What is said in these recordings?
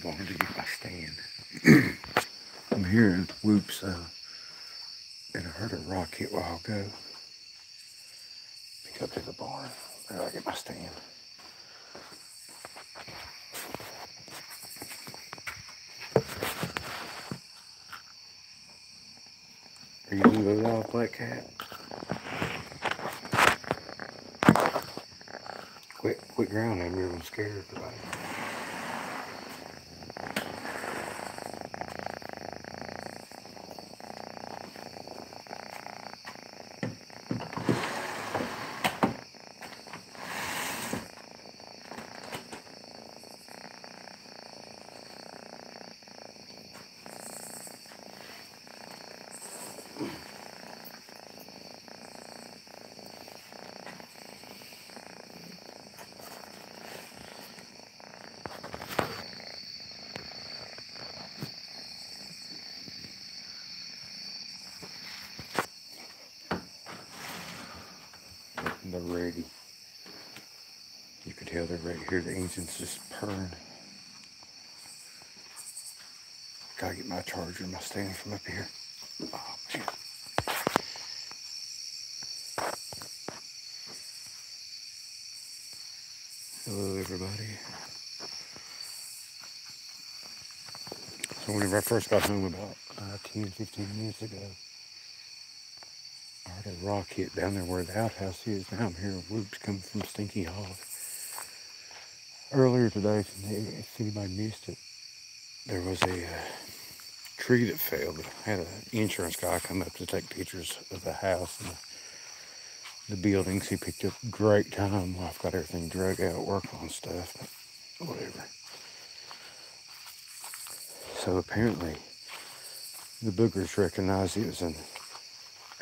barn to get my stand. I'm hearing whoops, and I heard a rock hit a while ago. Pick up to the barn. Where do I get my stand? Are you gonna go off, Black Cat? Quit ground over here. I'm scared everybody. They're ready. You can tell they're right here. The engine's just purring. Gotta get my charger and my stand from up here. Oh, man. Hello, everybody. So whenever I first got home about 10, 15 minutes ago, I heard a rock hit down there where the outhouse is. Now I'm hearing whoops coming from Stinky Hog. Earlier today, if anybody missed it, there was a tree that fell. That had an insurance guy come up to take pictures of the house and the buildings. He picked up great time while I've got everything drug out, work on stuff, but whatever. So apparently, the boogers recognized it was a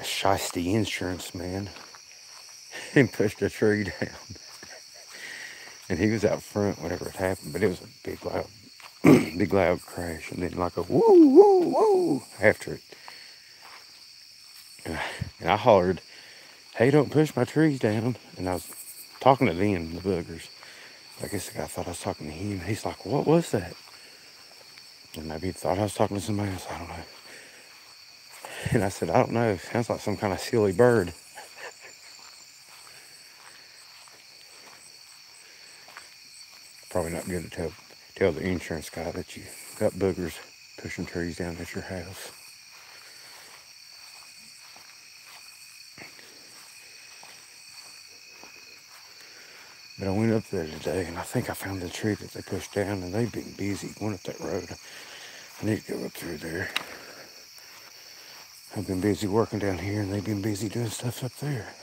shisty insurance man and pushed a tree down. And he was out front whenever it happened, but it was a big loud crash, and then like a woo, woo, woo after it. And I hollered, "Hey, don't push my trees down." And I was talking to them, the boogers. I guess the guy thought I was talking to him. He's like, "What was that?" And maybe he thought I was talking to somebody else. I don't know. And I said, "I don't know. It sounds like some kind of silly bird." Probably not good to tell the insurance guy that you got boogers pushing trees down at your house. But I went up there today, and I think I found the tree that they pushed down, and they've been busy going up that road. I need to go up through there. I've been busy working down here, and they've been busy doing stuff up there.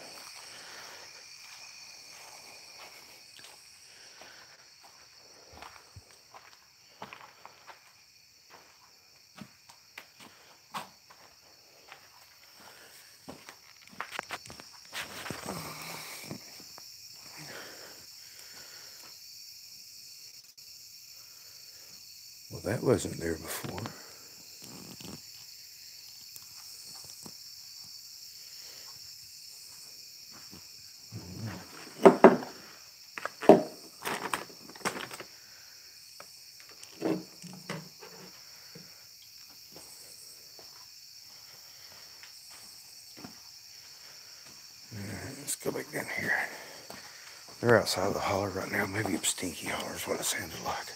Well, that wasn't there before. Let's go back down here. They're outside the holler right now. Maybe it's Stinky Holler is what it sounded like.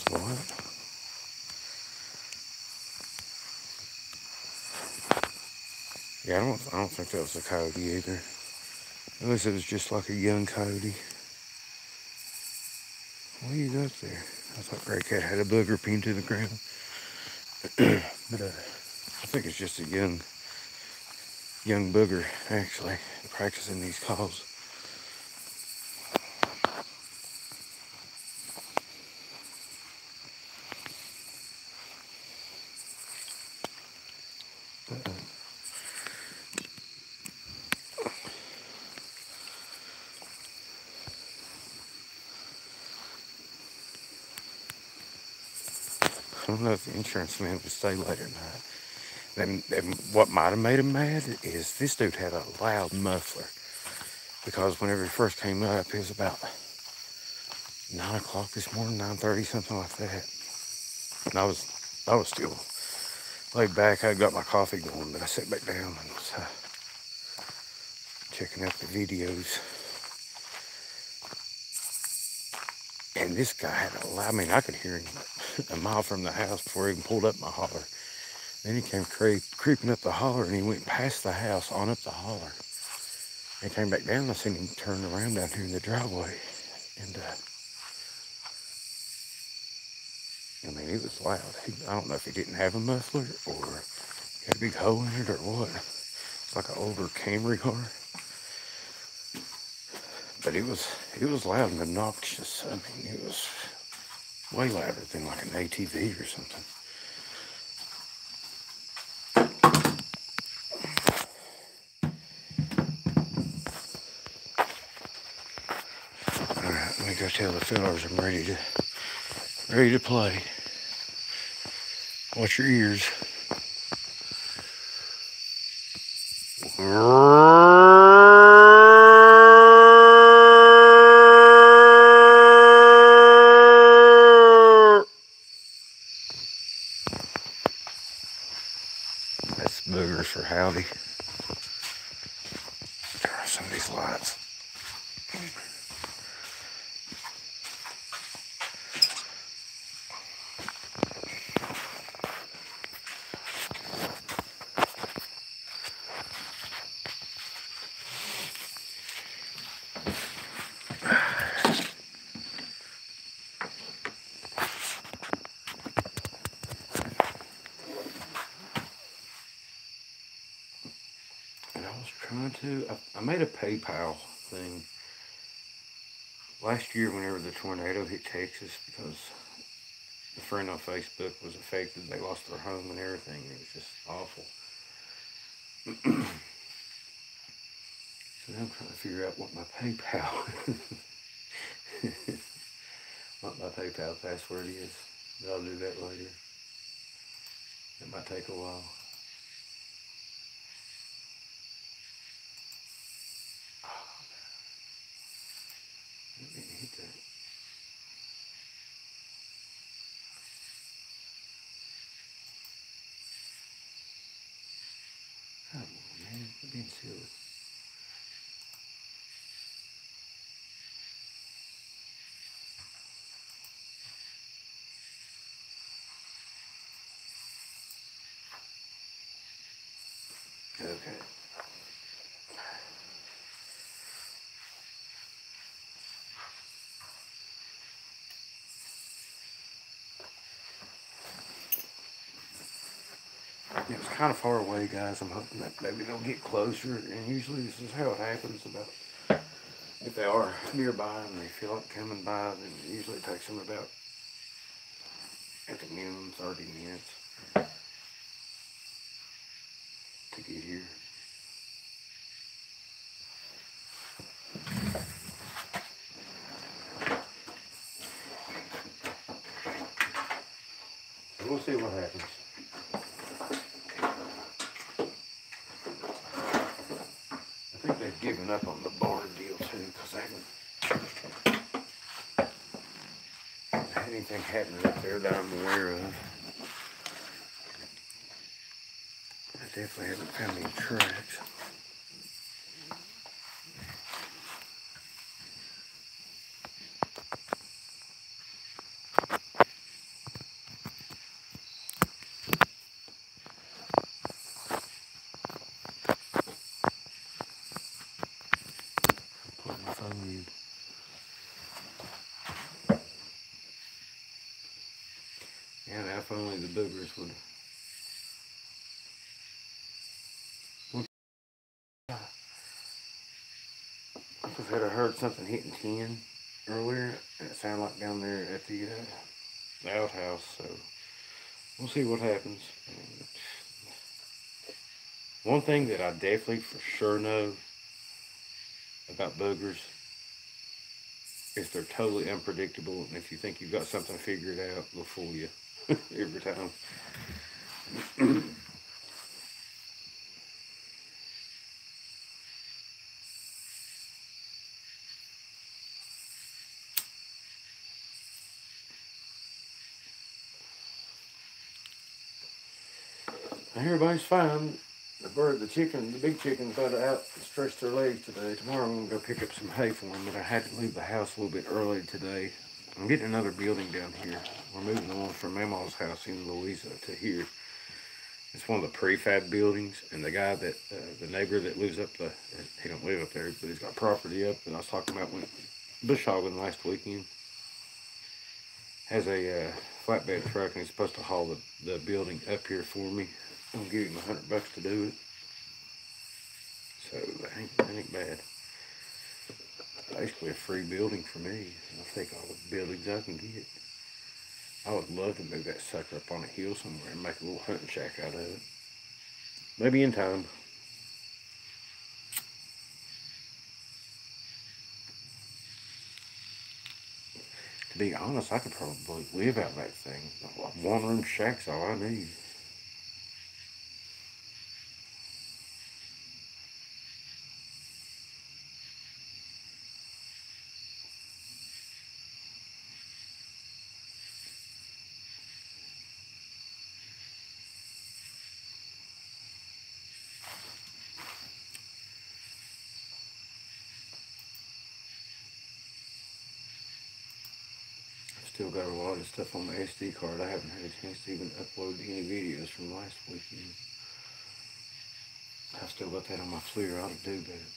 What? Yeah, I don't think that was a coyote either. Unless it was just like a young coyote. What do you got there? I thought Gray Cat had a booger pinned to the ground. But I think it's just a young booger, actually, practicing these calls. I don't know if the insurance man would stay late at night. And what might have made him mad is this dude had a loud muffler. Because whenever he first came up, it was about 9 o'clock this morning, 9:30, something like that. And I was still laid back. I got my coffee going, but I sat back down and was checking out the videos. And this guy had a loud, I mean, I could hear him a mile from the house before he even pulled up my holler. Then he came creeping up the holler, and he went past the house, on up the holler. And came back down, and I seen him turn around down here in the driveway. And, I mean, it was loud. I don't know if he didn't have a muffler, or he had a big hole in it, or what. It's like an older Camry car. But it was loud and obnoxious. I mean, it was way louder than like an ATV or something. Alright, let me go tell the fellas I'm ready to play. Watch your ears. That's boogers for howdy. Turn off some of these lights. And I was trying to, I made a PayPal thing last year whenever the tornado hit Texas, because the friend on Facebook was affected. They lost their home and everything. It was just awful. So now I'm trying to figure out what my PayPal what my PayPal password is. But I'll do that later. It might take a while. Oh, I didn't mean to hit that. Come on, man. Quit being silly. Okay. It was kind of far away, guys. I'm hoping that maybe they'll get closer. And usually this is how it happens. About if they are nearby and they feel like coming by, then usually it takes them about, at the minimum, 30 minutes to get here. We'll see what happens. I think they've given up on the barn deal too, because they haven't had anything happening up there that I'm aware of. I definitely haven't found any tracks. Put my phone in. Yeah, now if only the boogers would. Because I'd have heard something hitting 10 earlier, and it sounded like down there at the outhouse, so we'll see what happens. And one thing that I definitely for sure know about boogers is they're totally unpredictable, and if you think you've got something figured out, they'll fool you. every time. Everybody's fine. The chicken, the big chickens got out and stretched their legs today. Tomorrow I'm going to go pick up some hay for them, but I had to leave the house a little bit early today. I'm getting another building down here. We're moving on from Mama's house in Louisa to here. It's one of the prefab buildings, and the guy that, the neighbor that lives up the, he don't live up there, but he's got property up, and I was talking about when bush hogging last weekend, has a flatbed truck, and he's supposed to haul the building up here for me. I'll give him $100 to do it. So that ain't bad. Basically a free building for me. I'll take all the buildings I can get. I would love to move that sucker up on a hill somewhere and make a little hunting shack out of it. Maybe in time. To be honest, I could probably live out that thing. A one-room shack's all I need. Still got a lot of stuff on the SD card. I haven't had a chance to even upload any videos from last weekend. I still got that on my FLIR. I ought to do that.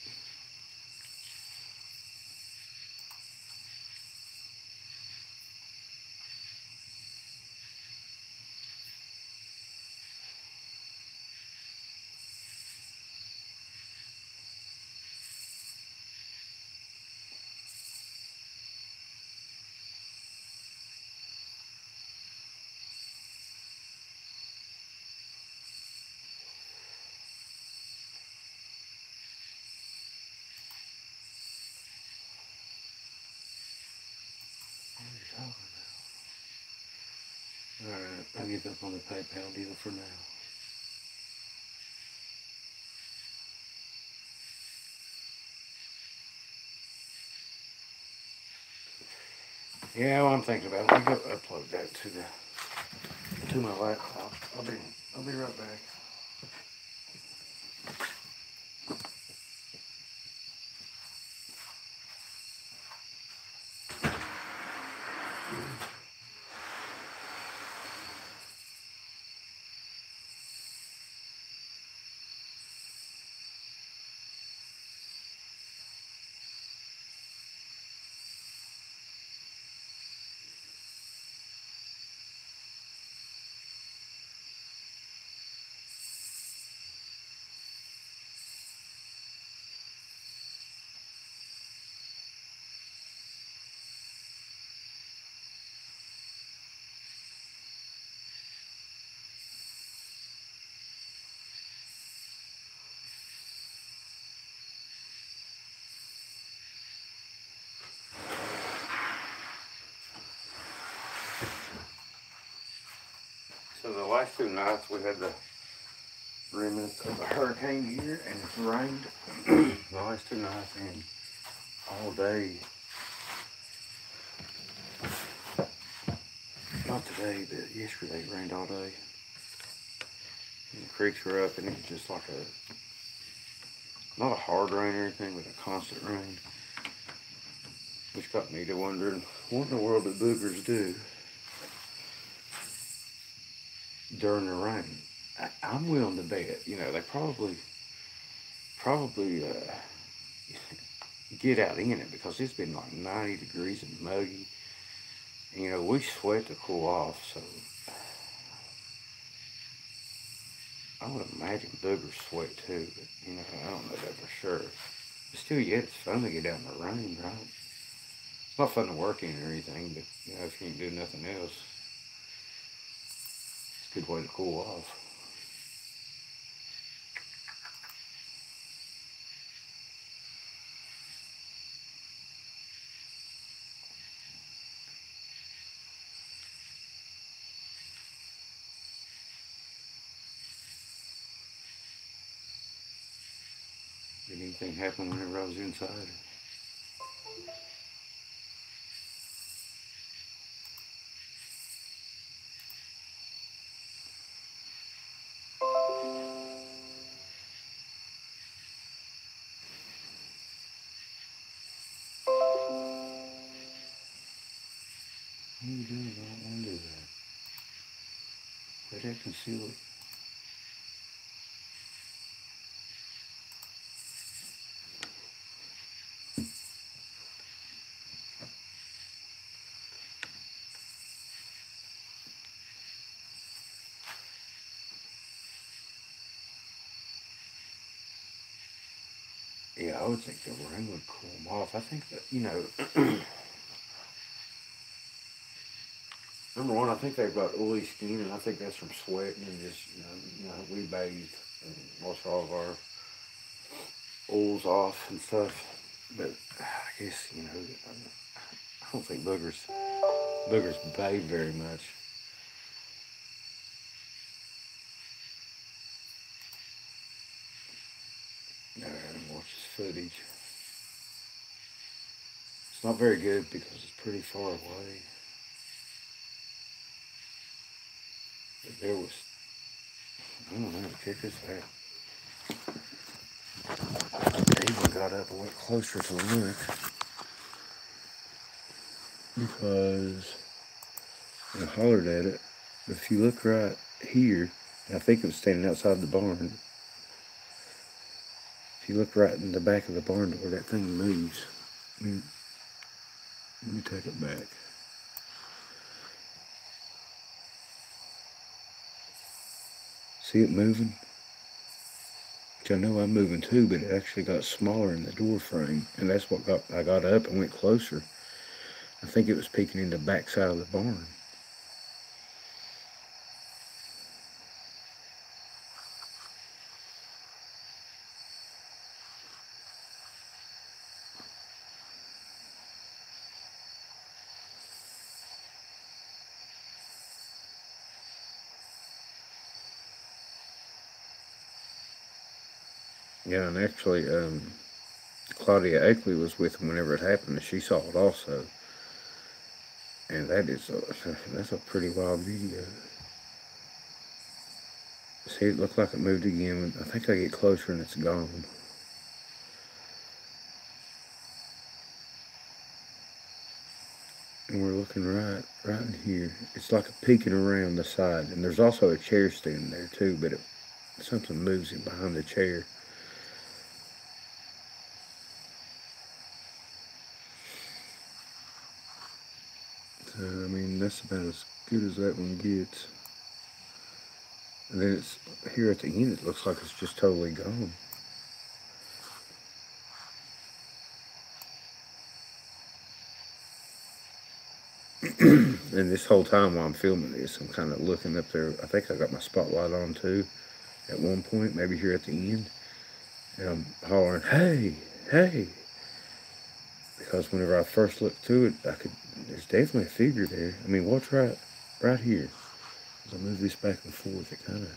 Alright, I'll give up on the PayPal deal for now. Yeah, well, I'm thinking about it. I'll go upload that to my laptop. I'll be right back. So the last 2 nights we had the remnants of the hurricane gear, and it's rained the last 2 nights and all day. Not today, but yesterday it rained all day. And the creeks were up, and it was just like not a hard rain or anything, but a constant rain. Which got me to wondering, what in the world do boogers do during the rain? I'm willing to bet, they probably get out in it, because it's been like 90 degrees and muggy. And, we sweat to cool off, so I would imagine boogers sweat too, but, I don't know that for sure. But still, yeah, it's fun to get out in the rain, right? It's not fun to work in or anything, but, if you ain't doing nothing else, it's a good way to cool off. Did anything happen whenever I was inside? What are you doing? I don't want to do that. Let that conceal it. Yeah, I would think the rain would cool them off. I think that, number one, I think they've got oily skin, and I think that's from sweating and just, we bathe and wash all of our oils off and stuff. But I guess, I don't think boogers bathe very much. No, I haven't watched this footage. It's not very good because it's pretty far away. But there was, I don't know, check this out. I even got up and went closer to look because I hollered at it. But if you look right here, and I think it was standing outside the barn. If you look right in the back of the barn door, that thing moves. Let me take it back. See it moving? Which I know I'm moving too, but it actually got smaller in the door frame, and that's what I got up and went closer. I think it was peeking in the back side of the barn. Yeah, and actually, Claudia Akeley was with him whenever it happened, and she saw it also. And that's a pretty wild video. See, it looked like it moved again. I think I get closer and it's gone. And we're looking right in here. It's like a peeking around the side, and there's also a chair standing there too, but something moves in behind the chair. So, I mean, that's about as good as that one gets. And then it's here at the end, it looks like it's just totally gone. And this whole time while I'm filming this, I'm kind of looking up there. I think I got my spotlight on too at one point, maybe here at the end. And I'm hollering, hey, hey. Because whenever I first looked through it, there's definitely a figure there. I mean, watch right here. As I move this back and forth, it kind of,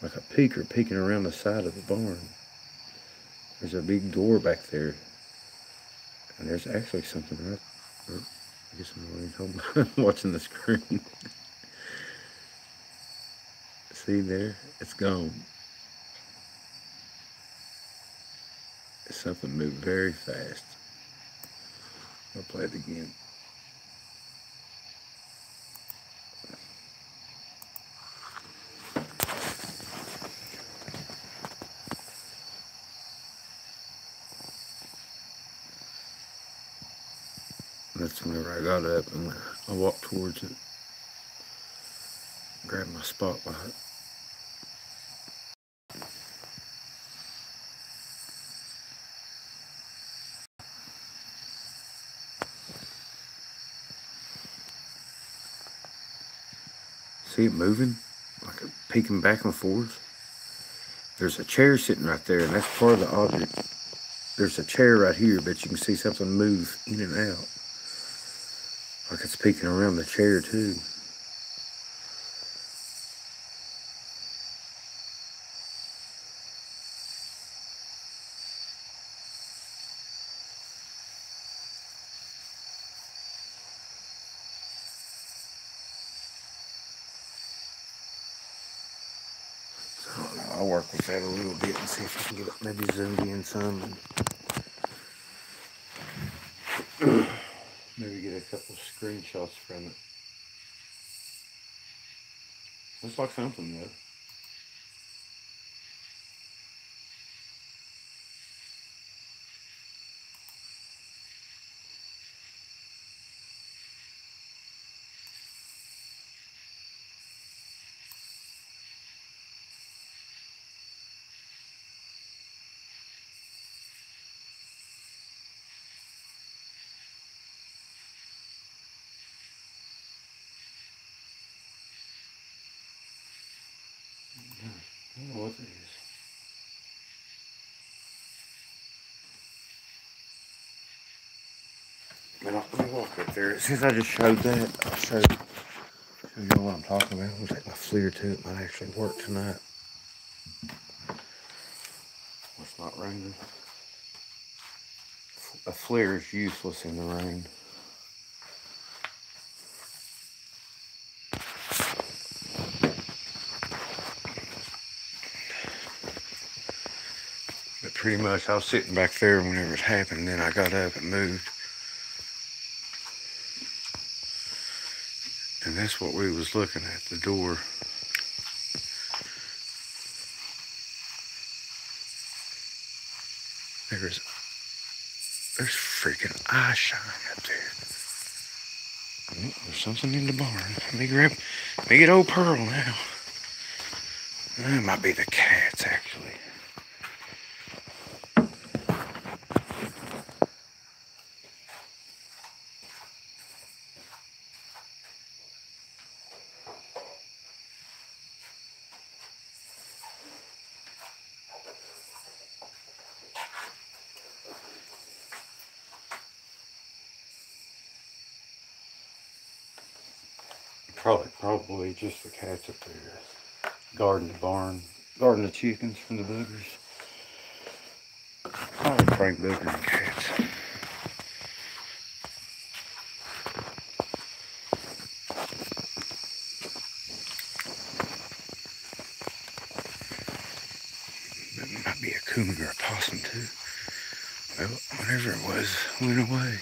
like a peeker peeking around the side of the barn. There's a big door back there. And there's actually something right, I guess I'm watching the screen. See there? It's gone. Something moved very fast. I'll play it again. That's whenever I got up and I walked towards it, grabbed my spotlight. See it moving? Like a peeking back and forth? There's a chair sitting right there, and that's part of the object. There's a chair right here, but you can see something move in and out. Like it's peeking around the chair too. I'll work with that a little bit and see if I can get it maybe zoomed in some. And maybe get a couple screenshots from it. Looks like something though. I don't know what it is. But let me walk up there. Since I just showed that, I'll show you what I'm talking about. I'll take my FLIR to it. Might actually work tonight. It's not raining. A FLIR is useless in the rain. But pretty much I was sitting back there whenever it happened, then I got up and moved. And that's what we was looking at, the door. There's freaking eye shine up there. Oh, there's something in the barn. Let me get old Pearl now. It might be the cats, actually. Probably just the cats up there. Guarding the barn. Guarding the chickens from the boogers. Probably Frank Booger and cats. That might be a coon or a possum too. Well, whatever it was, went away.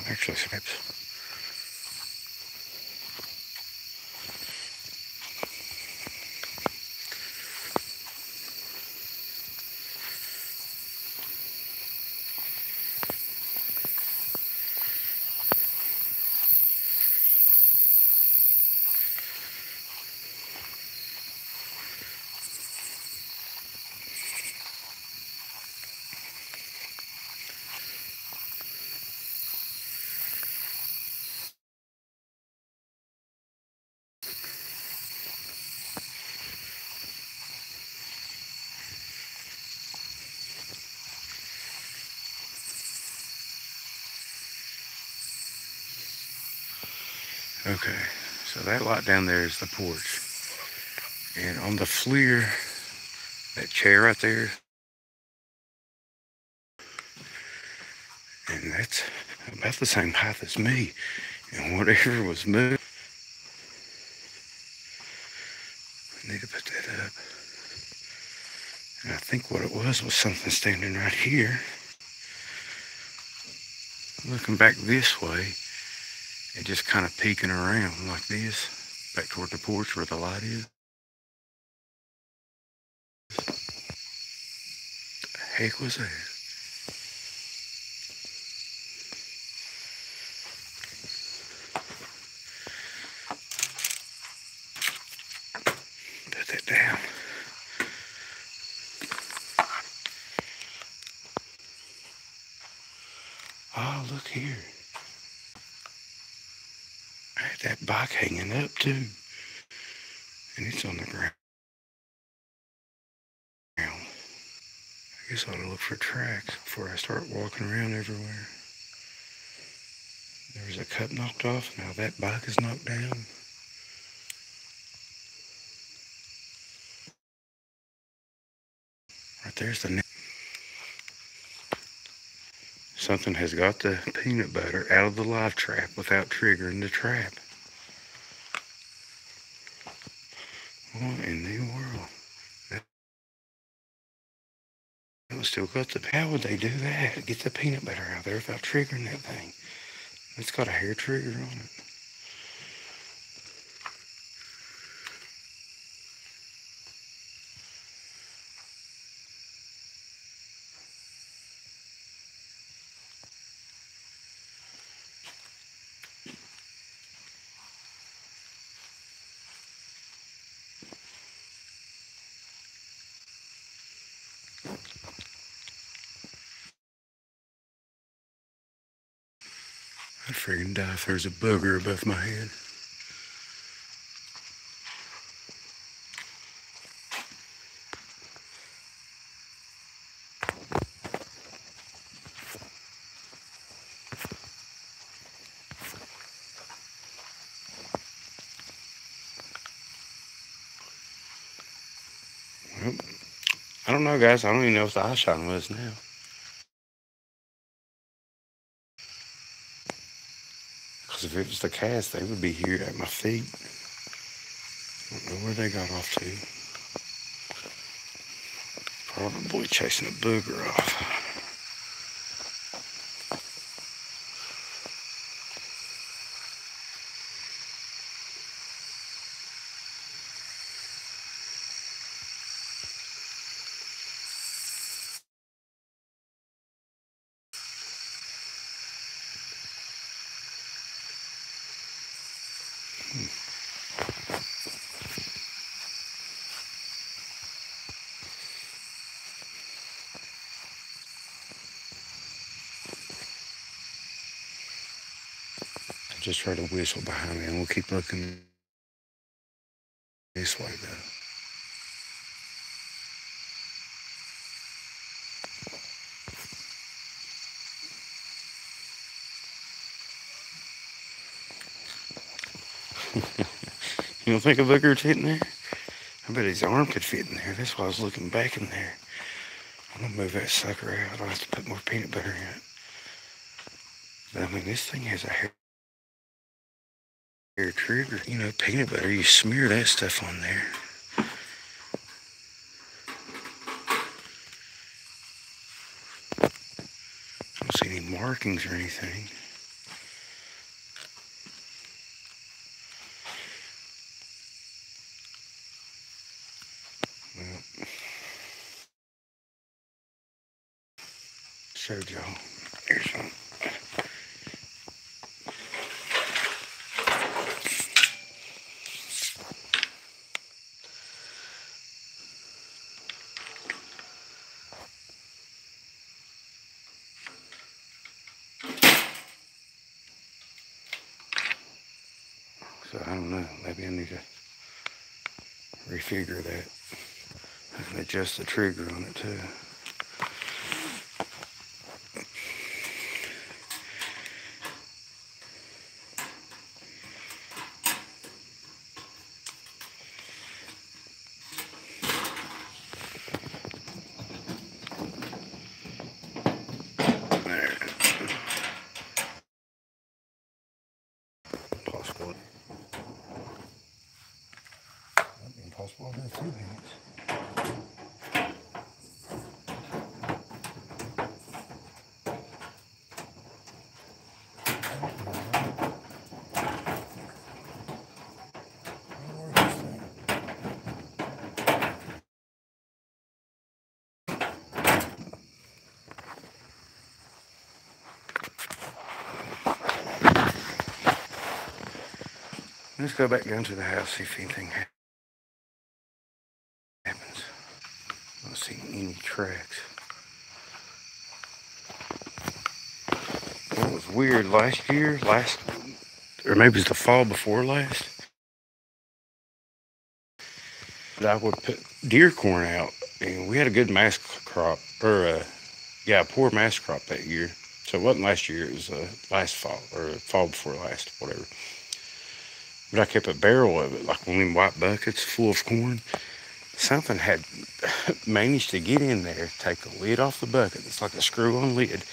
Actually, snaps. Okay, so that lot down there is the porch. And on the FLIR, that chair right there, and that's about the same height as me. And whatever was moved, I need to put that up. And I think what it was something standing right here, looking back this way, and just kind of peeking around like this, back toward the porch where the light is. What the heck was that? Put that down. Oh, look here. I had that bike hanging up too. And it's on the ground. I guess I ought to look for tracks before I start walking around everywhere. There was a cup knocked off. Now that bike is knocked down. Right there's the net. Something has got the peanut butter out of the live trap without triggering the trap. What in the world? That was still got the. How would they do that? Get the peanut butter out there without triggering that thing? It's got a hair trigger on it. I'd friggin' die if there's a booger above my head. Well, I don't know, guys. I don't even know if the eye shine was now. Because if it was the cats, they would be here at my feet. I don't know where they got off to. Probably chasing a booger off. I just heard a whistle behind me, and we'll keep looking this way, though. You don't think a booger would fit in there? I bet his arm could fit in there. That's why I was looking back in there. I'm gonna move that sucker out. I'll have to put more peanut butter in it. But I mean, this thing has a hair trigger. You know, peanut butter, you smear that stuff on there. I don't see any markings or anything. Well, showed y'all. Here's some. So I don't know. Maybe I need to refigure that. I can adjust the trigger on it too. There. Possible. That'd be impossible in 2 minutes. Let's go back down to the house, see if anything happens. I don't see any tracks. It was weird last year, or maybe it was the fall before last, that I would put deer corn out, and we had a good mass crop, or poor mass crop that year. So it wasn't last year, it was last fall, or fall before last, whatever. But I kept a barrel of it, like one of them white buckets full of corn. something had managed to get in there, take the lid off the bucket. It's like a screw-on lid,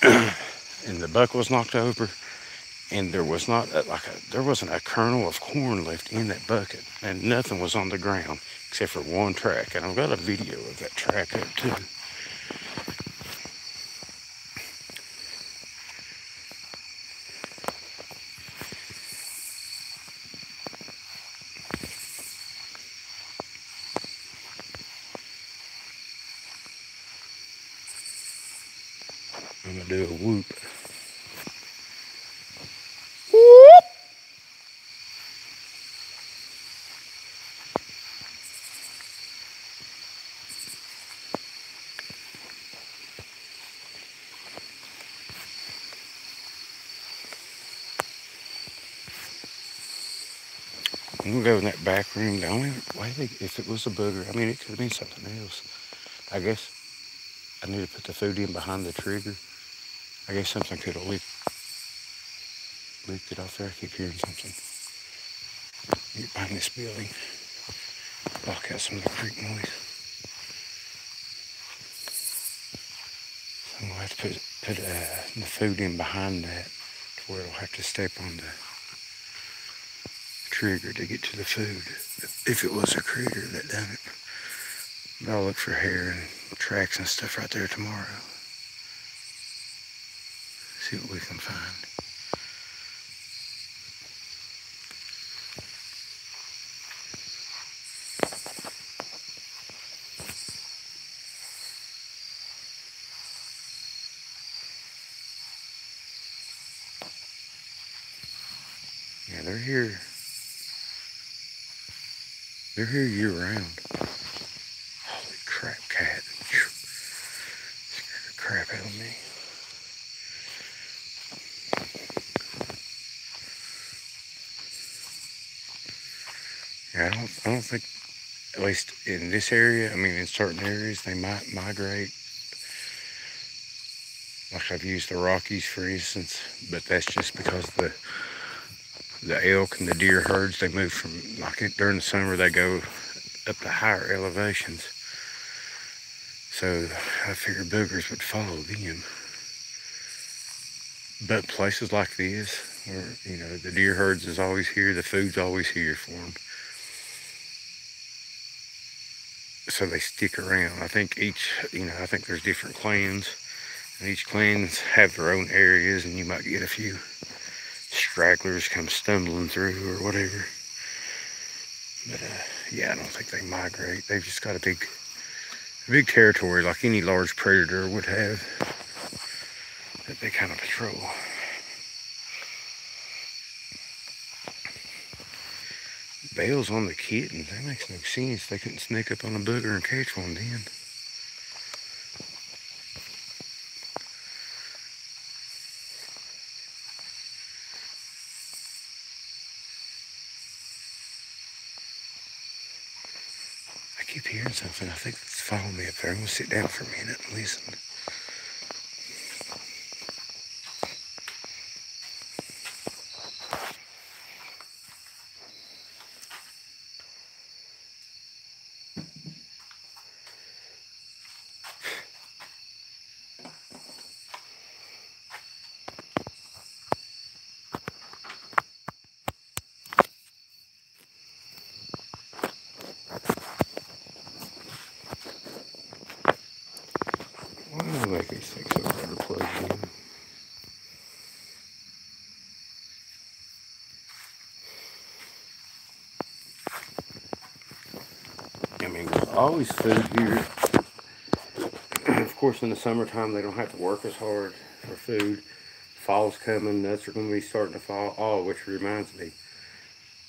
and the bucket was knocked over, and there was not there wasn't a kernel of corn left in that bucket, and nothing was on the ground except for one track. And I've got a video of that track up too. I'm gonna do a whoop. I'm gonna go in that back room. The only way if it was a booger, I mean, it could have been something else. I guess I need to put the food in behind the trigger. I guess something could have leaked it off there. I keep hearing something. Get behind this building. Block out some of the creek noise. So I'm gonna have to put the food in behind that to where it'll have to step on the trigger to get to the food. If it was a critter that done it. But I'll look for hair and tracks and stuff right there tomorrow. See what we can find. Yeah, they're here. They're here year round. Holy crap, cat. Scared the crap out of me. Yeah, I don't think, at least in this area, I mean in certain areas, they might migrate. Like I've used the Rockies for instance, but that's just because the elk and the deer herds, they move from, like during the summer, they go up to higher elevations. So I figured boogers would follow them. But places like this, where, you know, the deer herds is always here, the food's always here for them. So they stick around. I think I think there's different clans, and each clans have their own areas, and you might get a few stragglers come stumbling through or whatever. But yeah, I don't think they migrate. They've just got a big territory like any large predator would have that they kind of patrol. Bails on the kittens, that makes no sense. They couldn't sneak up on a booger and catch one then. I keep hearing something. I think it's following me up there. I'm gonna sit down for a minute and listen. Why do I make these things so hard to plug in? I mean, there's always food here. Of course, in the summertime, they don't have to work as hard for food. Fall's coming, nuts are going to be starting to fall. Oh, which reminds me,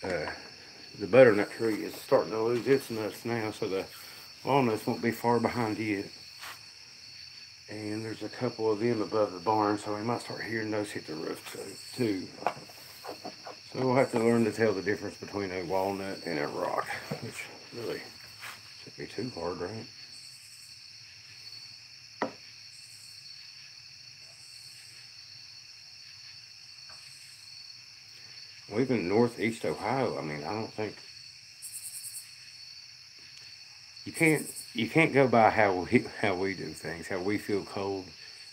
the butternut tree is starting to lose its nuts now, so the walnuts won't be far behind yet. And there's a couple of them above the barn, so we might start hearing those hit the roof too. So we'll have to learn to tell the difference between a walnut and a rock, which really shouldn't be too hard, right? Well, even northeast Ohio, I mean, I don't think You can't go by how we do things, how we feel cold.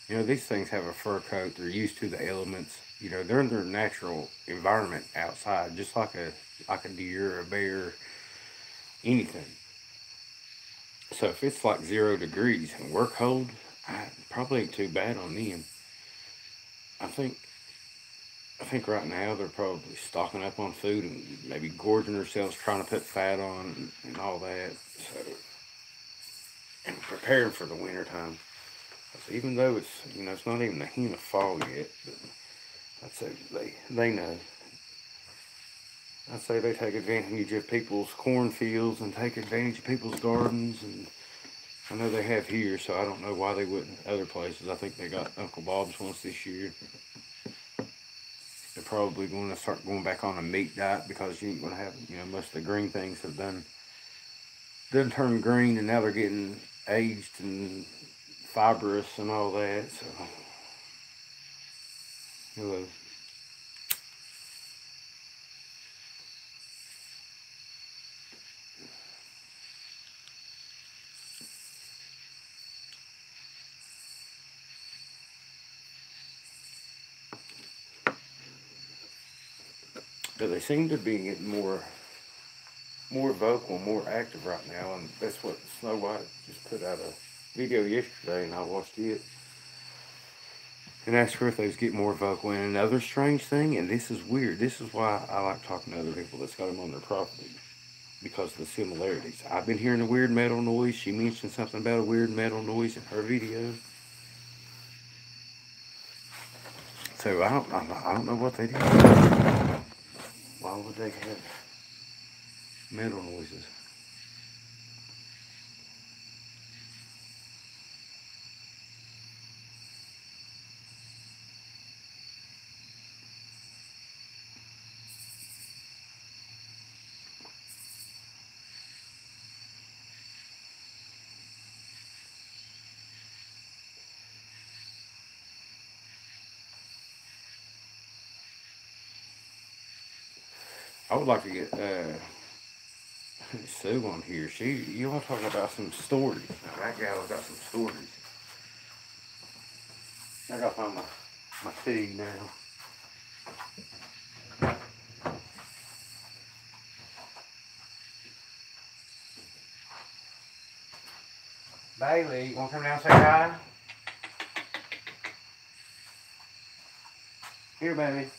You know, these things have a fur coat. They're used to the elements. You know, they're in their natural environment outside, just like a deer, or a bear, anything. So if it's like 0 degrees and we're cold, probably ain't too bad on them. I think I think right now they're probably stocking up on food and maybe gorging themselves trying to put fat on and all that. So and preparing for the winter time. Even though it's not even a hint of fall yet, but I'd say they know. I'd say they take advantage of people's cornfields and take advantage of people's gardens, and I know they have here, so I don't know why they wouldn't other places. I think they got Uncle Bob's once this year. They're probably going to start going back on a meat diet because you ain't going to have, most of the green things have done turn green, and now they're getting aged and fibrous and all that. So, hello. But they seem to be getting more vocal, more active right now, and that's what Snow White just put out a video yesterday, and I watched it and asked her if they was getting more vocal. And another strange thing, and this is weird. This is why I like talking to other people that's got them on their property because of the similarities. I've been hearing a weird metal noise. She mentioned something about a weird metal noise in her video. So I don't know what they do. Why would they have metal noises? I would like to get Sue on here. You all talking about some stories. Now, that gal's got some stories. I gotta find my feed now. Bailey, you wanna come down and say hi? Here, baby.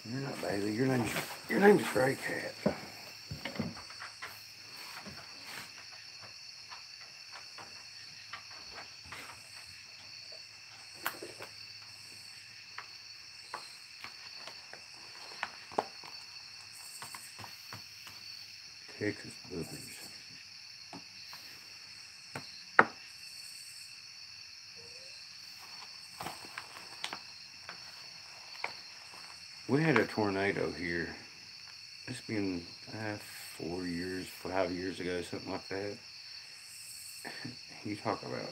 You're not Bailey. Your name's Gray Cat. Texas Boogers. We had a tornado here. It's been 4 years, 5 years ago, something like that. You talk about,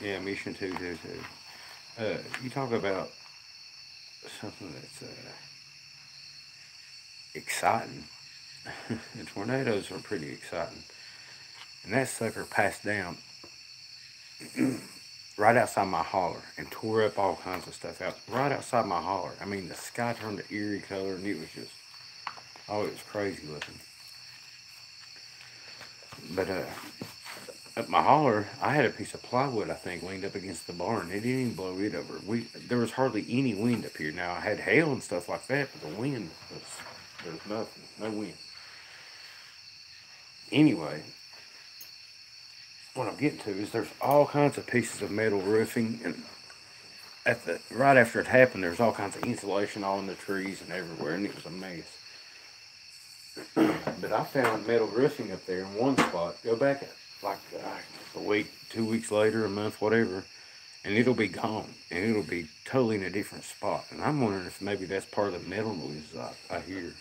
yeah, Mission 222. You talk about something that's exciting. The tornadoes are pretty exciting. And that sucker passed down right outside my holler and tore up all kinds of stuff out right outside my holler. I mean, the sky turned to eerie color, and it was just, oh, it was crazy looking. But at my holler, I had a piece of plywood, I think, leaned up against the barn. It didn't even blow it over. There was hardly any wind up here. Now I had hail and stuff like that, but the wind there was nothing, no wind. Anyway, what I'm getting to is there's all kinds of pieces of metal roofing, and right after it happened, there's all kinds of insulation all in the trees and everywhere, and it was a mess. But I found metal roofing up there in one spot. Go back like a week, 2 weeks later, a month, whatever, and it'll be gone, and it'll be totally in a different spot. And I'm wondering if maybe that's part of the metal noises I hear.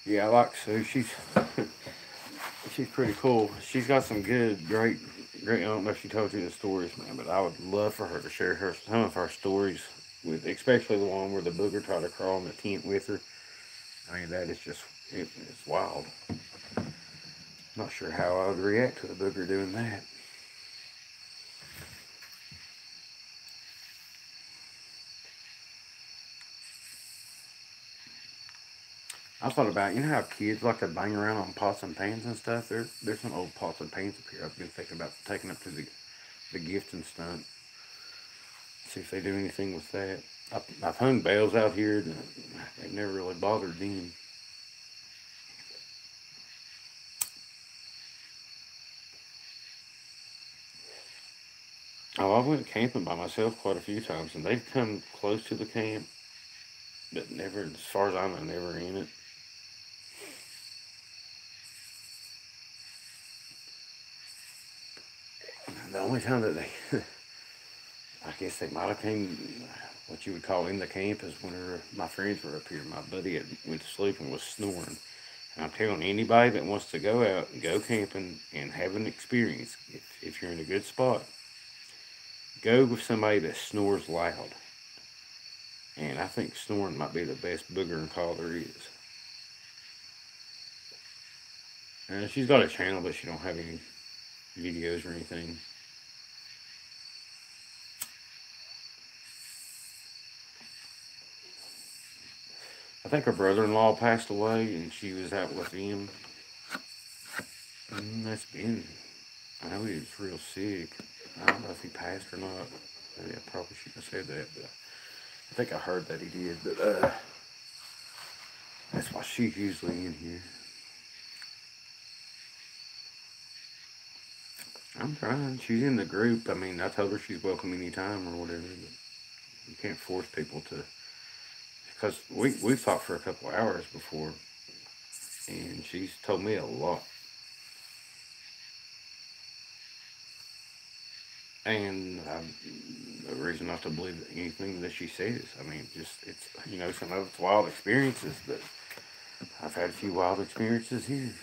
Yeah, I like Sue. She's pretty cool. She's got some great. I don't know if she told you the stories, man, but I would love for her to share some of her stories with, especially the one where the booger tried to crawl in the tent with her. I mean, that is just it's wild. Not sure how I would react to a booger doing that. I thought about, you know how kids like to bang around on pots and pans and stuff. There's some old pots and pans up here. I've been thinking about taking up to the gifting stunt. See if they do anything with that. I've hung bales out here, and they've never really bothered them. Oh, I went camping by myself quite a few times, and they've come close to the camp, but never, as far as I know, never in it. The only time that I guess they might have came, what you would call in the camp, is whenever my friends were up here. My buddy had went to sleep and was snoring. And I'm telling anybody that wants to go out and go camping and have an experience, if you're in a good spot, go with somebody that snores loud. And I think snoring might be the best booger and call there is. And she's got a channel, but she don't have any videos or anything. I think her brother-in-law passed away, and she was out with him. That's been. I know he was real sick. I don't know if he passed or not. Maybe I probably shouldn't have said that, but I think I heard that he did. But that's why she's usually in here. I'm trying. She's in the group. I mean, I told her she's welcome anytime or whatever, but you can't force people to. Because we talked for a couple of hours before, and she's told me a lot. And the reason not to believe anything that she says. I mean, just it's some of it's wild experiences, but I've had a few wild experiences here.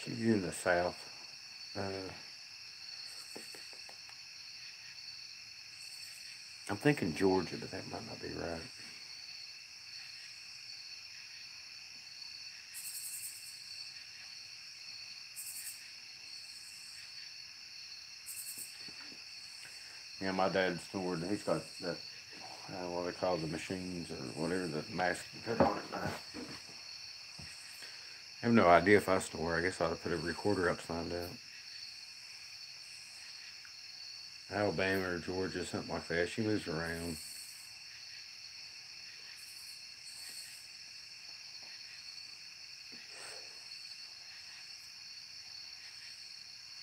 She's in the south. Uh, I'm thinking Georgia, but that might not be right. Yeah, my dad stored. He's got that. What they call the machines or whatever the mask put on it. I have no idea if I snore. I guess I ought to put a recorder up to find out. Alabama or Georgia, something like that. She moves around.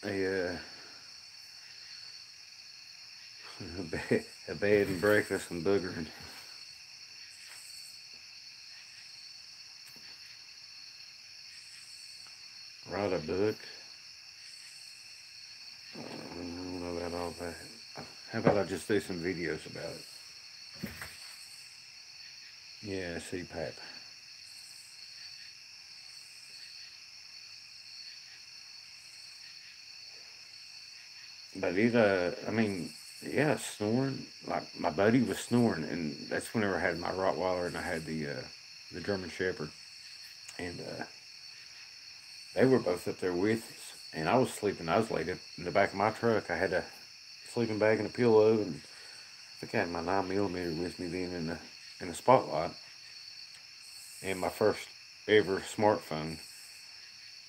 A, a bed and breakfast and boogering. Write a book. I don't know about all that. How about I just do some videos about it? Yeah, CPAP. But I mean, yeah, snoring. Like my buddy was snoring, and that's whenever I had my Rottweiler and I had the German Shepherd, and they were both up there with us. And I was sleeping. I was laid up in the back of my truck. I had a sleeping bag and a pillow, and I think I had my 9mm with me then in the spotlight, and my first ever smartphone.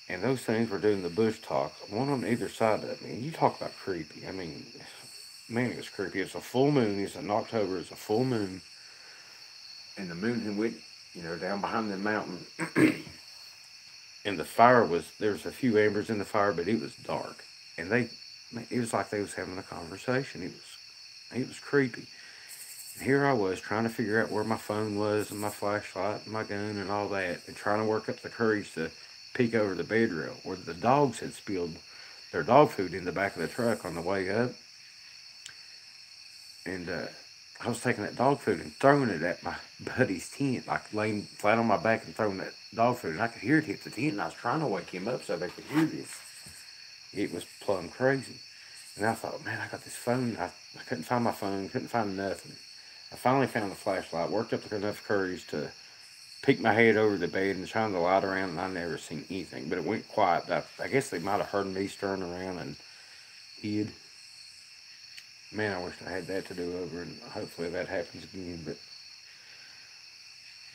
And those things were doing the bush talk, one on either side of me. And you talk about creepy. I mean, man, it was creepy. It's a full moon. It's in October. It's a full moon. And the moon had went, down behind the mountain. And the fire there was a few embers in the fire, but it was dark. And it was like they was having a conversation. It was creepy. And here I was trying to figure out where my phone was and my flashlight and my gun and all that, and trying to work up the courage to peek over the bed rail where the dogs had spilled their dog food in the back of the truck on the way up. And I was taking that dog food and throwing it at my buddy's tent, like laying flat on my back and throwing that dog food. And I could hear it hit the tent, and I was trying to wake him up so they could hear this. It was plumb crazy. And I thought, man, I got this phone. I couldn't find my phone, couldn't find nothing. I finally found the flashlight, worked up enough courage to peek my head over the bed and shine the light around, and I never seen anything. But it went quiet. I guess they might have heard me stirring around and hid. Man, I wish I had that to do over, and hopefully that happens again. But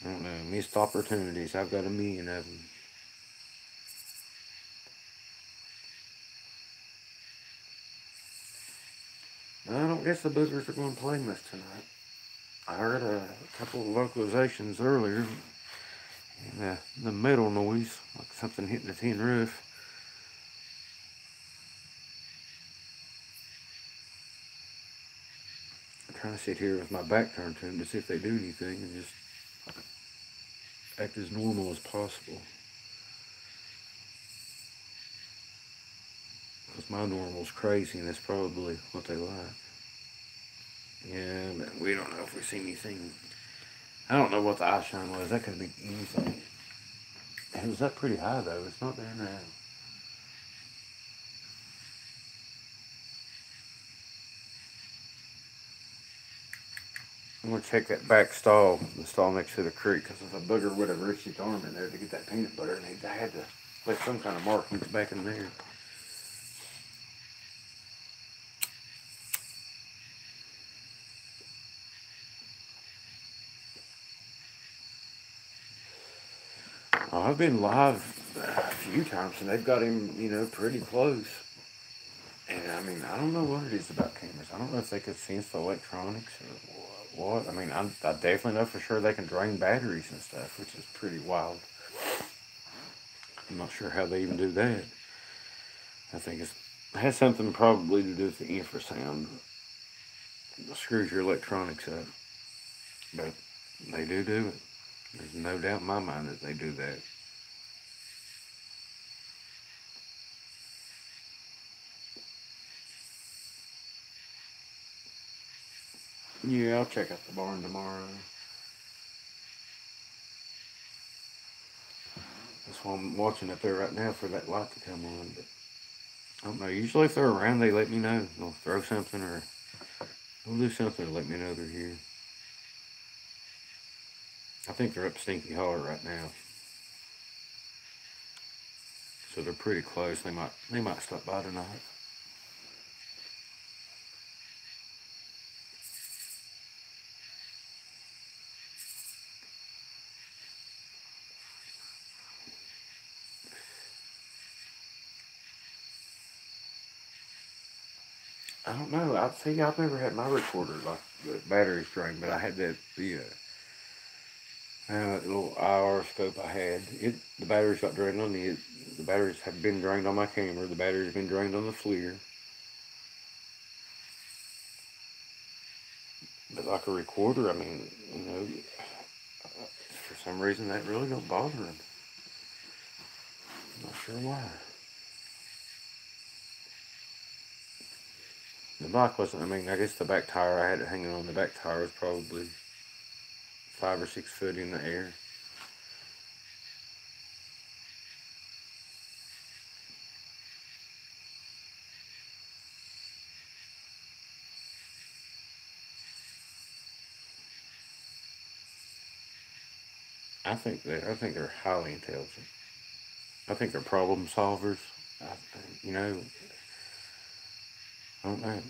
I don't know. Missed opportunities. I've got a million of them. I don't guess the boogers are going to play much tonight. I heard a couple of vocalizations earlier, and the metal noise, like something hitting the tin roof. I'm trying to sit here with my back turned to them to see if they do anything and just act as normal as possible. Because my normal's crazy, and that's probably what they like. Yeah, but we don't know if we see anything. I don't know what the eye shine was. That could be anything. It was up pretty high, though. It's not there now. I'm going to check that back stall, the stall next to the creek, because if a booger would have reached his arm in there to get that peanut butter, and I had to let some kind of markings back in there. I've been live a few times, and they've got him, pretty close. And I mean, I don't know what it is about cameras. I don't know if they could sense the electronics or what. I mean, I definitely know for sure they can drain batteries and stuff, which is pretty wild. I'm not sure how they even do that. I think it has something probably to do with the infrasound. It screws your electronics up. But they do it. There's no doubt in my mind that they do that. Yeah, I'll check out the barn tomorrow. That's why I'm watching up there right now for that light to come on. But I don't know. Usually if they're around, they let me know. They'll throw something or they'll do something to let me know they're here. I think they're up Stinky Holler right now. So they're pretty close. They might stop by tonight. I don't know. I've never had my recorder like the batteries drained, but I had the little IR scope I had. The batteries got drained on it. The batteries have been drained on my camera. The batteries have been drained on the FLIR. But like a recorder, I mean, for some reason that really don't bother them. I'm not sure why. The bike wasn't, I guess the back tire, I had it hanging on the back tire, was probably 5 or 6 foot in the air. I think they're highly intelligent. I think they're problem solvers. You know, I don't know.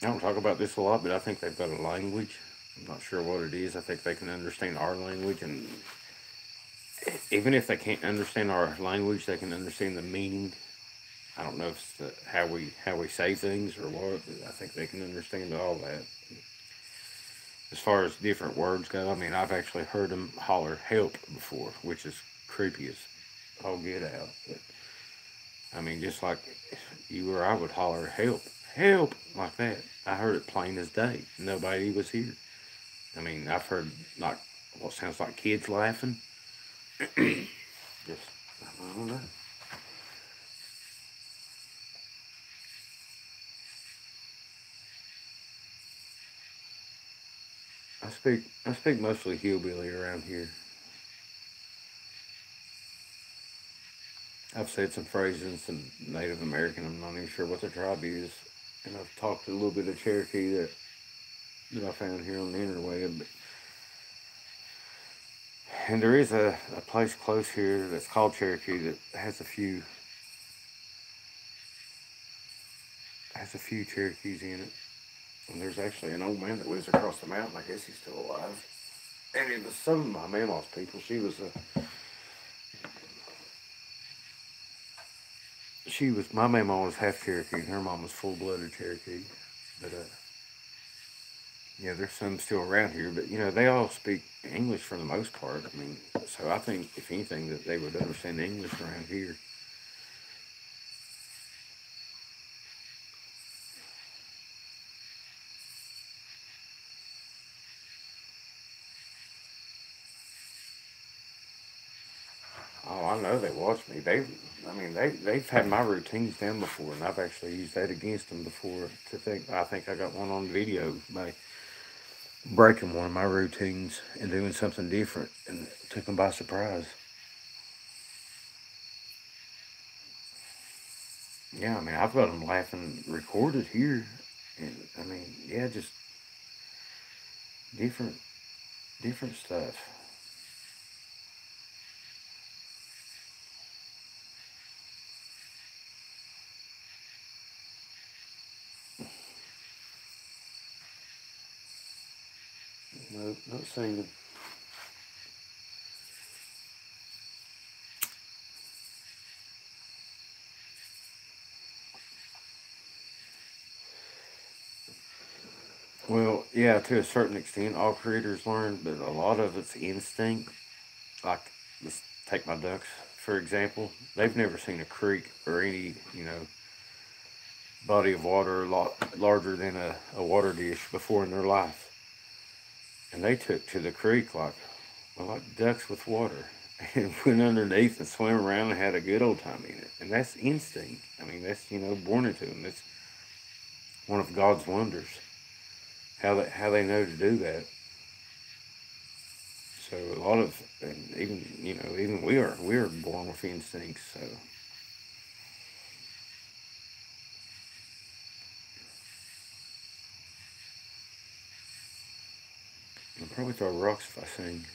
I don't talk about this a lot, but I think they've got a language. I'm not sure what it is. I think they can understand our language, and even if they can't understand our language, they can understand the meaning. I don't know if it's how we say things or what, but I think they can understand all that. As far as different words go, I mean, I've actually heard them holler "help" before, which is creepy as all get out. But I mean, just like you or I would holler "help," help, like that. I heard it plain as day. Nobody was here. I mean, I've heard like what sounds like kids laughing. Just, I don't know. I speak mostly hillbilly around here. I've said some phrases in some Native American. I'm not even sure what the tribe is, and I've talked a little bit of Cherokee that I found here on the interweb. And there is a place close here that's called Cherokee that has a few Cherokees in it. And there's actually an old man that lives across the mountain. I guess he's still alive. And it was some of my mama's people. She was my mama was half Cherokee, and her mom was full blooded Cherokee. But yeah, there's some still around here. But they all speak English for the most part. I mean, so I think if anything that they would understand English around here. Oh, I know they watch me. I mean, they've had my routines down before, and I've actually used that against them before. I think I got one on video by breaking one of my routines and doing something different, and took them by surprise. Yeah, I mean, I've got them laughing recorded here, and I mean, yeah, just different, different stuff. No, not singing. Well, yeah, to a certain extent, all creators learn, but a lot of it's instinct. Like, let's take my ducks for example. They've never seen a creek or any, body of water a lot larger than a water dish before in their life. And they took to the creek like ducks with water and went underneath and swam around and had a good old time in it. And that's instinct. I mean, that's, born into them. That's one of God's wonders. How they know to do that. So a lot of, and even we are born with instincts. So I'll probably throw rocks if I sing.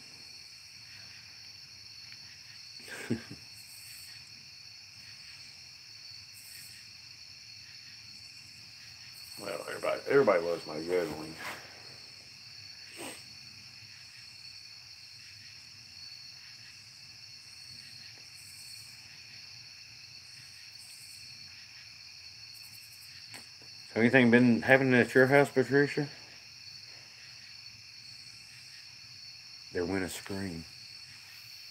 Well, everybody loves my juggling. So anything been happening at your house, Patricia? There went a scream.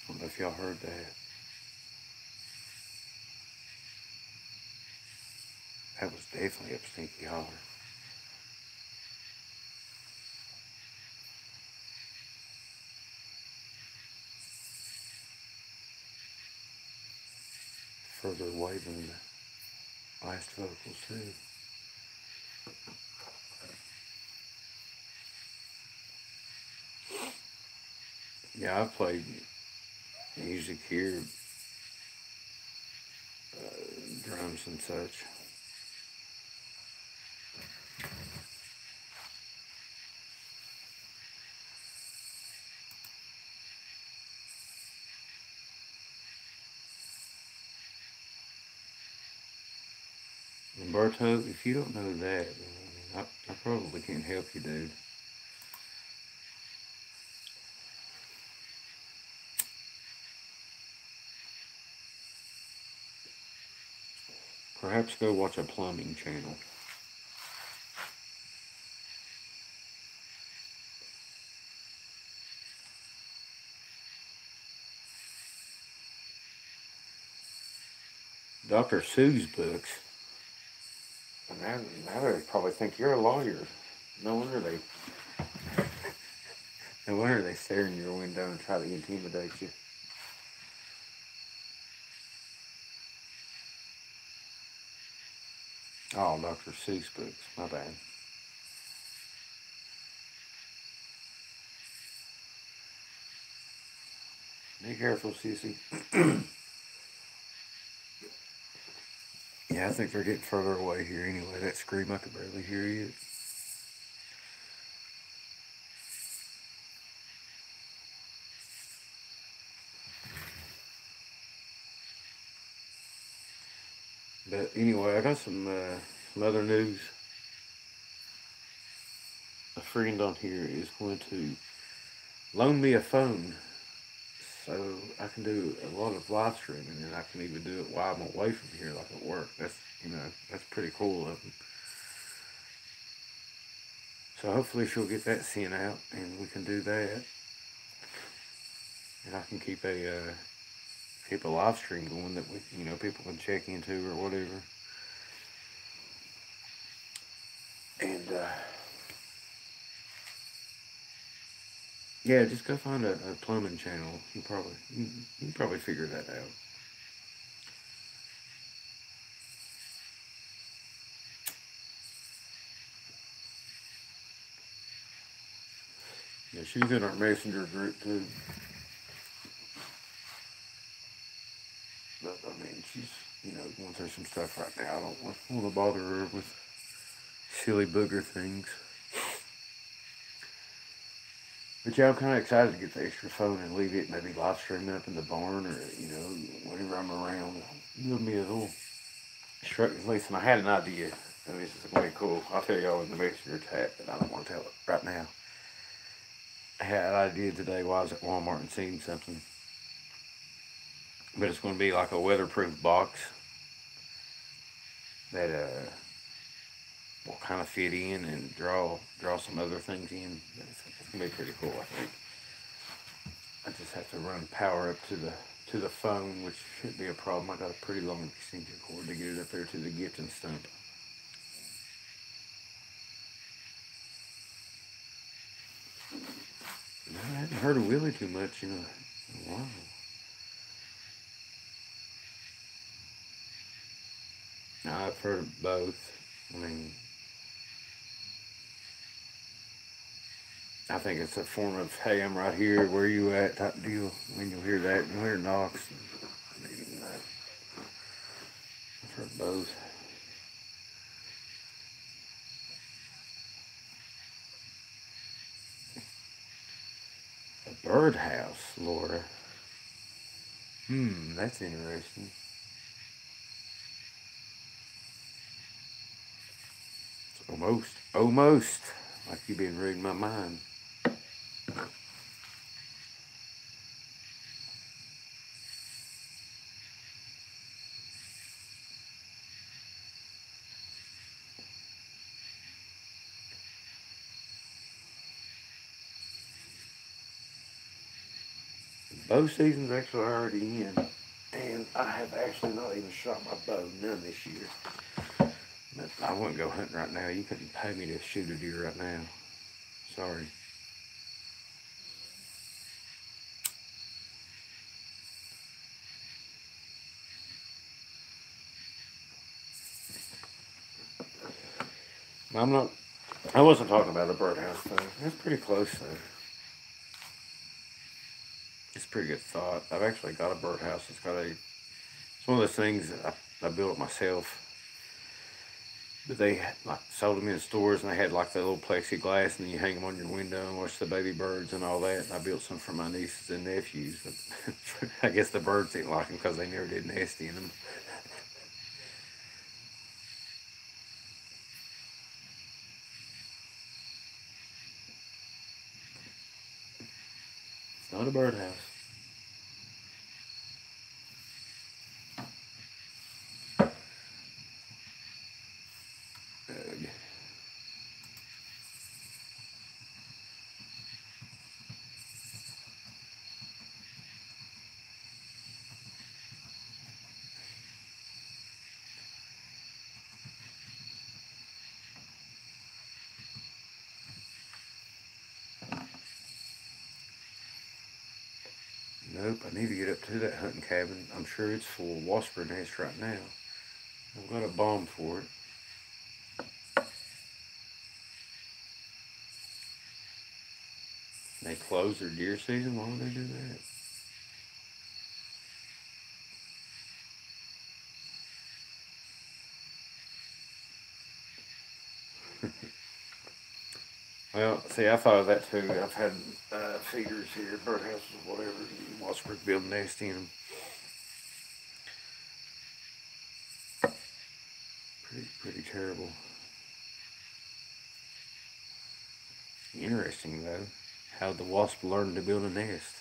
I don't know if y'all heard that. That was definitely a stinky holler. Further away than the last vocals too. Yeah, I've played music here, drums and such. Umberto, if you don't know that, I probably can't help you, dude. Perhaps go watch a plumbing channel. Dr. Seuss books. And now they probably think you're a lawyer. No wonder no wonder they stare in your window and try to intimidate you. Oh, Dr. Seuss books. My bad. Be careful, Sissy. Yeah, I think they're getting further away here anyway. That scream, I could barely hear it. But anyway, I got some other news. A friend on here is going to loan me a phone so I can do a lot of live streaming, and I can even do it while I'm away from here, like at work. That's pretty cool of them. So hopefully she'll get that sent out, and we can do that, and I can keep a live stream going that people can check into or whatever. And yeah, just go find a plumbing channel. You can probably figure that out. Yeah, she's in our messenger group too. But I mean, she's going through some stuff right now. I don't want to bother her with silly booger things. But yeah, I'm kind of excited to get the extra phone and leave it maybe live streaming up in the barn, or whenever I'm around. Give me a little instructions. Listen, I had an idea, and this is way cool. I'll tell y'all in the messenger chat, but I don't want to tell it right now. I had an idea today while I was at Walmart and seeing something. But it's going to be like a weatherproof box that will kind of fit in and draw some other things in. It's going to be pretty cool, I think. I just have to run power up to the phone, which shouldn't be a problem. I got a pretty long extension cord to get it up there to the Gibson stump. I haven't heard of Willie too much, in a while. Now, I've heard of both. I mean, I think it's a form of, hey, I'm right here, where you at type deal. When you'll hear that, you'll hear knocks. I've heard both. A birdhouse, Laura. That's interesting. It's almost like you've been reading my mind. Bow season's actually already in, and I have actually not even shot my bow none this year. But I wouldn't go hunting right now. You couldn't pay me to shoot a deer right now. Sorry. I wasn't talking about a birdhouse though. That's pretty close though. It's a pretty good thought. I've actually got a birdhouse. It's one of those things that I built myself. But they like sold them in stores, and they had like the little plexiglass, and then you hang them on your window and watch the baby birds and all that. And I built some for my nieces and nephews, but I guess the birds didn't like them because they never did nest in them. It's not a birdhouse. Ugh. Nope, I need to get up to that hunting cabin. I'm sure it's full of wasp nests right now. I've got a bomb for it. They close their deer season. Why would they do that? Well, see, I thought of that too. I've had feeders here, birdhouses, whatever. Wasps build nests in them. Pretty terrible. Interesting though, how the wasp learned to build a nest.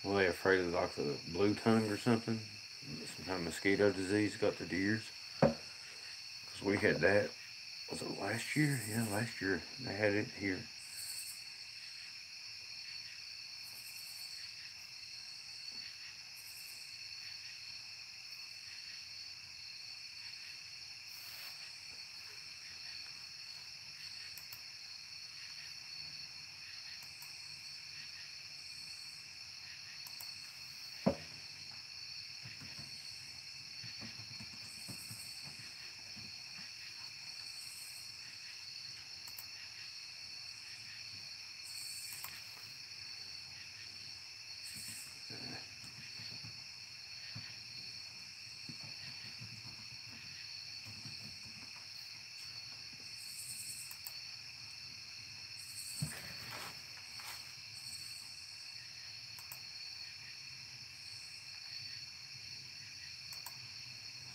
Were they afraid of like the blue tongue or something? Some kind of mosquito disease got the deers? Because we had that. Was it last year? Yeah, last year they had it here.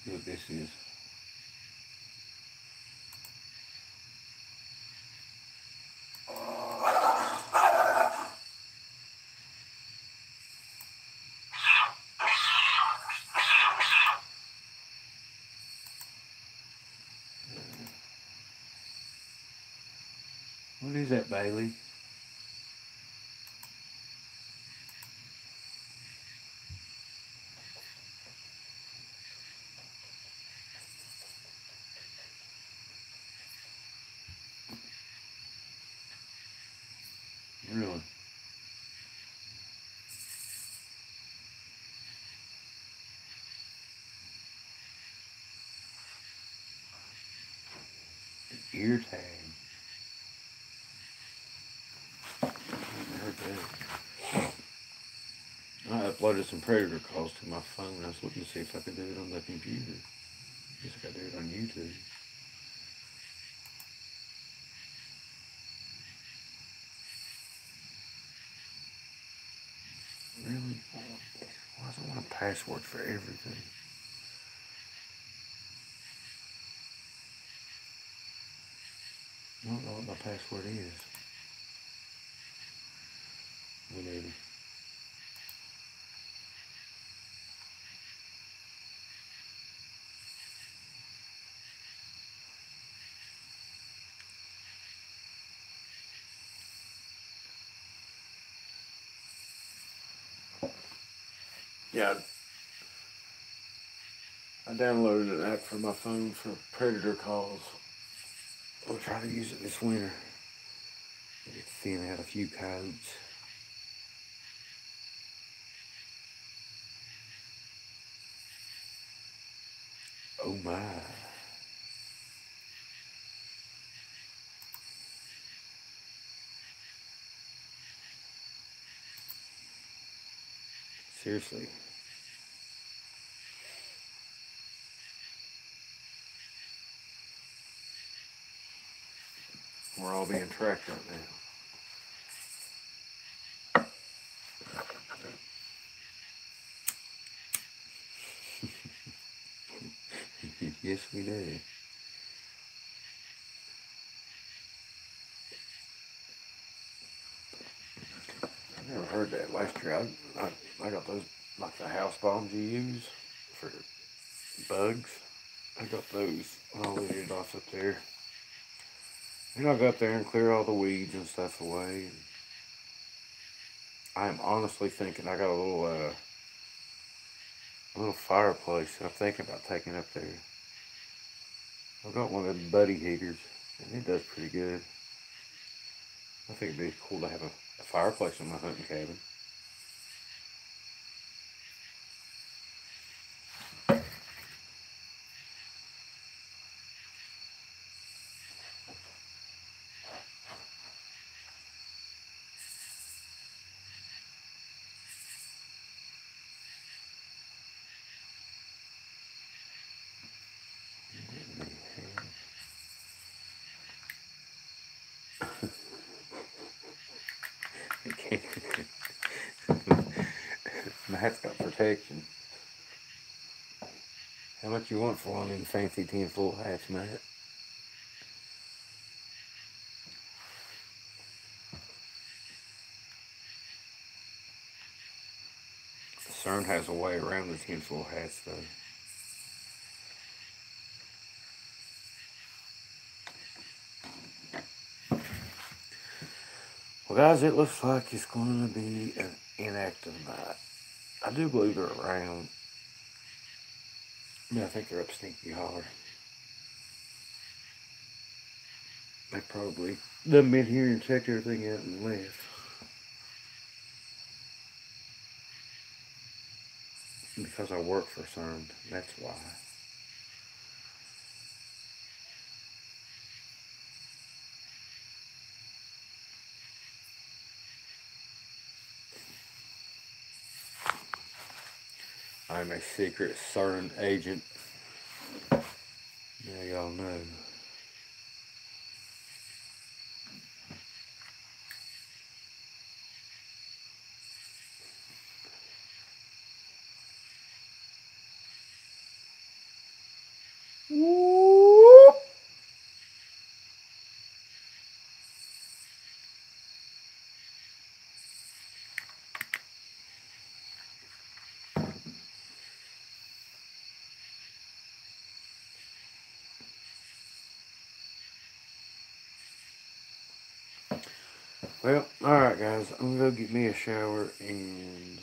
See what this is. What is that, Bailey? Really? Ear tag. I heard that. I uploaded some predator calls to my phone. I was looking to see if I could do it on the computer. Guess I gotta do it on YouTube. Really? Why does it want a password for everything? I don't know what my password is. Whatever. Yeah, I downloaded an app for my phone for predator calls. I'll try to use it this winter. Get thin out a few codes. Oh my. Seriously. We're all being tracked right now. Yes, we do. I never heard that last year. I got those, like the house bombs you use for bugs. I got those all weeded off up there. And I go up there and clear all the weeds and stuff away. I'm honestly thinking I got a little little fireplace I'm thinking about taking up there. I've got one of the buddy heaters, and it does pretty good. I think it'd be cool to have a fireplace in my hunting cabin. My hat's got protection. How much you want for one of them fancy tinfoil hats, Matt? CERN has a way around the tinfoil hats, though. Well, guys, it looks like it's going to be an inactive night. I do believe they're around. I think they're up Stinky Holler. They probably done been here and checked everything out and left. Because I work for CERN, that's why. I'm a secret CERN agent. Now y'all know. Whoop. Well, alright guys, I'm gonna go get me a shower and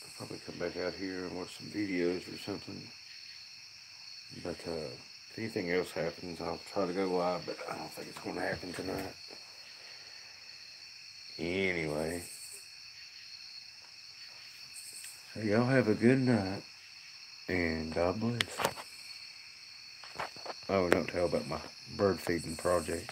I'll probably come back out here and watch some videos or something. But if anything else happens, I'll try to go live, but I don't think it's gonna happen tonight. Anyway, so y'all have a good night and God bless. Oh, don't tell about my bird feeding project.